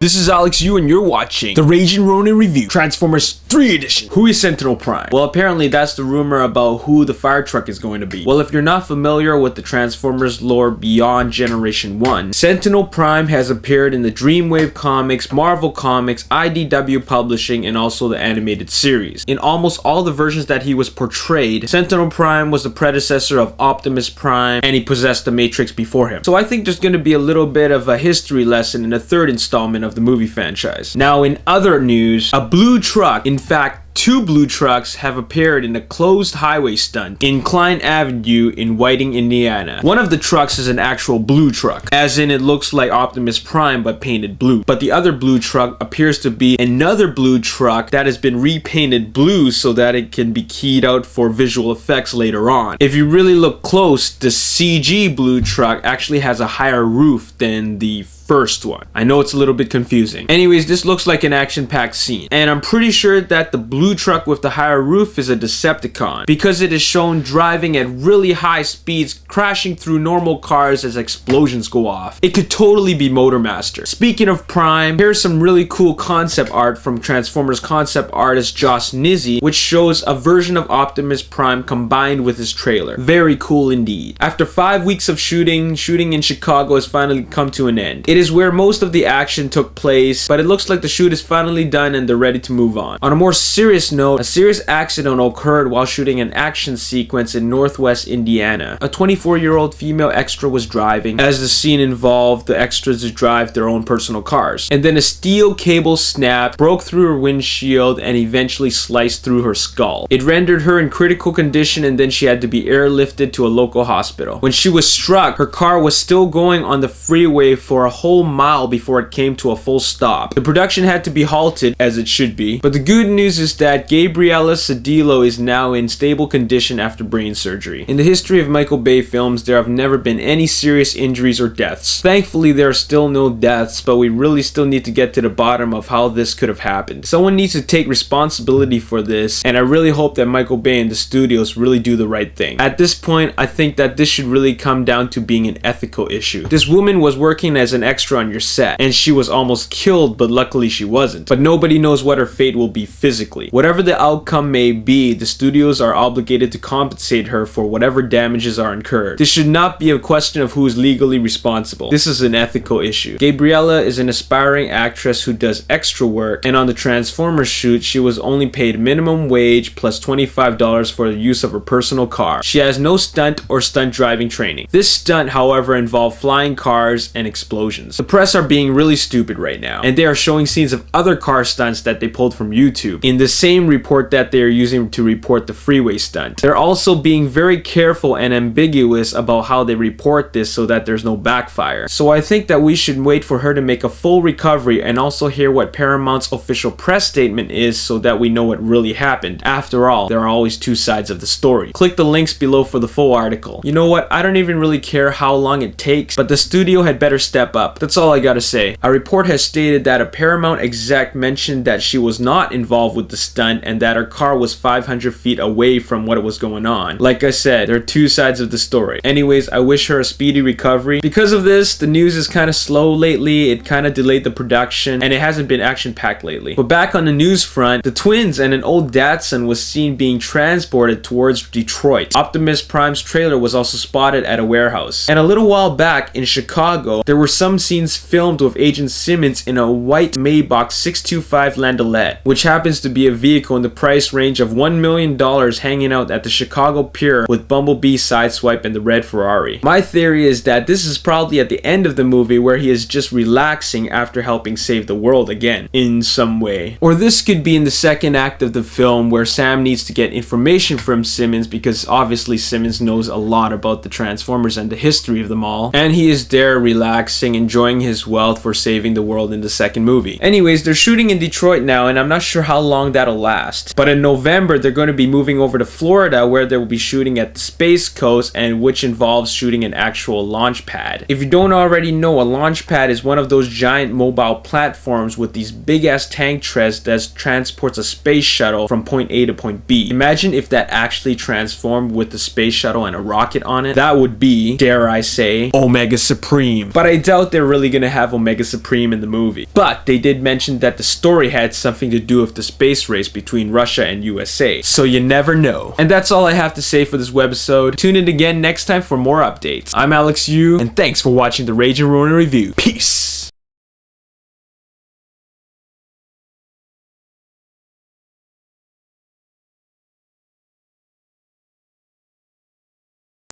This is Alex Yu and you're watching the Raging Ronin Review Transformers 3 Edition. Who is Sentinel Prime? Well, apparently that's the rumor about who the fire truck is going to be. Well, if you're not familiar with the Transformers lore beyond Generation 1, Sentinel Prime has appeared in the Dreamwave Comics, Marvel Comics, IDW Publishing, and also the animated series. In almost all the versions that he was portrayed, Sentinel Prime was the predecessor of Optimus Prime, and he possessed the Matrix before him. So I think there's going to be a little bit of a history lesson in the third installment of the movie franchise. Now, in other news, a blue truck, in fact, two blue trucks have appeared in a closed highway stunt in Klein Avenue in Whiting, Indiana. One of the trucks is an actual blue truck, as in it looks like Optimus Prime but painted blue. But the other blue truck appears to be another blue truck that has been repainted blue so that it can be keyed out for visual effects later on. If you really look close, the CG blue truck actually has a higher roof than the first one. I know it's a little bit confusing. Anyways, this looks like an action-packed scene, and I'm pretty sure that the blue truck with the higher roof is a Decepticon because it is shown driving at really high speeds, crashing through normal cars as explosions go off. It could totally be Motormaster. Speaking of Prime, here's some really cool concept art from Transformers concept artist Josh Nizzi, which shows a version of Optimus Prime combined with his trailer. Very cool indeed. After 5 weeks of shooting in Chicago has finally come to an end. It is where most of the action took place, but it looks like the shoot is finally done and they're ready to move on. On a more serious note, a serious accident occurred while shooting an action sequence in Northwest Indiana. A 24-year-old female extra was driving, as the scene involved the extras to drive their own personal cars. And then a steel cable snapped, broke through her windshield, and eventually sliced through her skull. It rendered her in critical condition, and then she had to be airlifted to a local hospital. When she was struck, her car was still going on the freeway for a whole mile before it came to a full stop. The production had to be halted, as it should be, but the good news is that Gabriella Cedillo is now in stable condition after brain surgery. In the history of Michael Bay films, there have never been any serious injuries or deaths. Thankfully, there are still no deaths, but we really still need to get to the bottom of how this could have happened. Someone needs to take responsibility for this, and I really hope that Michael Bay and the studios really do the right thing. At this point, I think that this should really come down to being an ethical issue. This woman was working as an extra on your set, and she was almost killed, but luckily she wasn't. But nobody knows what her fate will be physically. Whatever the outcome may be, the studios are obligated to compensate her for whatever damages are incurred. This should not be a question of who is legally responsible. This is an ethical issue. Gabriella is an aspiring actress who does extra work, and on the Transformers shoot, she was only paid minimum wage plus $25 for the use of her personal car. She has no stunt or stunt driving training. This stunt, however, involved flying cars and explosions. The press are being really stupid right now, and they are showing scenes of other car stunts that they pulled from YouTube in the same report that they are using to report the freeway stunt. They're also being very careful and ambiguous about how they report this so that there's no backfire. So I think that we should wait for her to make a full recovery and also hear what Paramount's official press statement is so that we know what really happened. After all, there are always two sides of the story. Click the links below for the full article. You know what? I don't even really care how long it takes, but the studio had better step up. That's all I gotta say. A report has stated that a Paramount exec mentioned that she was not involved with the stunt and that her car was 500 feet away from what was going on. Like I said, there are two sides of the story. Anyways, I wish her a speedy recovery. Because of this, the news is kind of slow lately. It kind of delayed the production, and it hasn't been action-packed lately. But back on the news front, the twins and an old Datsun was seen being transported towards Detroit. Optimus Prime's trailer was also spotted at a warehouse. And a little while back in Chicago, there were some scenes filmed with Agent Simmons in a white Maybach 625 Landaulet, which happens to be a vehicle in the price range of $1 million hanging out at the Chicago Pier with Bumblebee Sideswipe and the red Ferrari. My theory is that this is probably at the end of the movie where he is just relaxing after helping save the world again, in some way. Or this could be in the second act of the film where Sam needs to get information from Simmons because obviously Simmons knows a lot about the Transformers and the history of them all, and he is there relaxing, enjoying his wealth for saving the world in the second movie. Anyways, they're shooting in Detroit now, and I'm not sure how long that'll last. But in November, they're going to be moving over to Florida, where they will be shooting at the Space Coast, and which involves shooting an actual launch pad. If you don't already know, a launch pad is one of those giant mobile platforms with these big-ass tank treads that transports a space shuttle from point A to point B. Imagine if that actually transformed with the space shuttle and a rocket on it. That would be, dare I say, Omega Supreme. But I doubt they're really gonna have Omega Supreme in the movie. But they did mention that the story had something to do with the space race between Russia and USA, so you never know. And that's all I have to say for this webisode. Tune in again next time for more updates. I'm Alex Yu, and thanks for watching the Rage and Ronin review. Peace!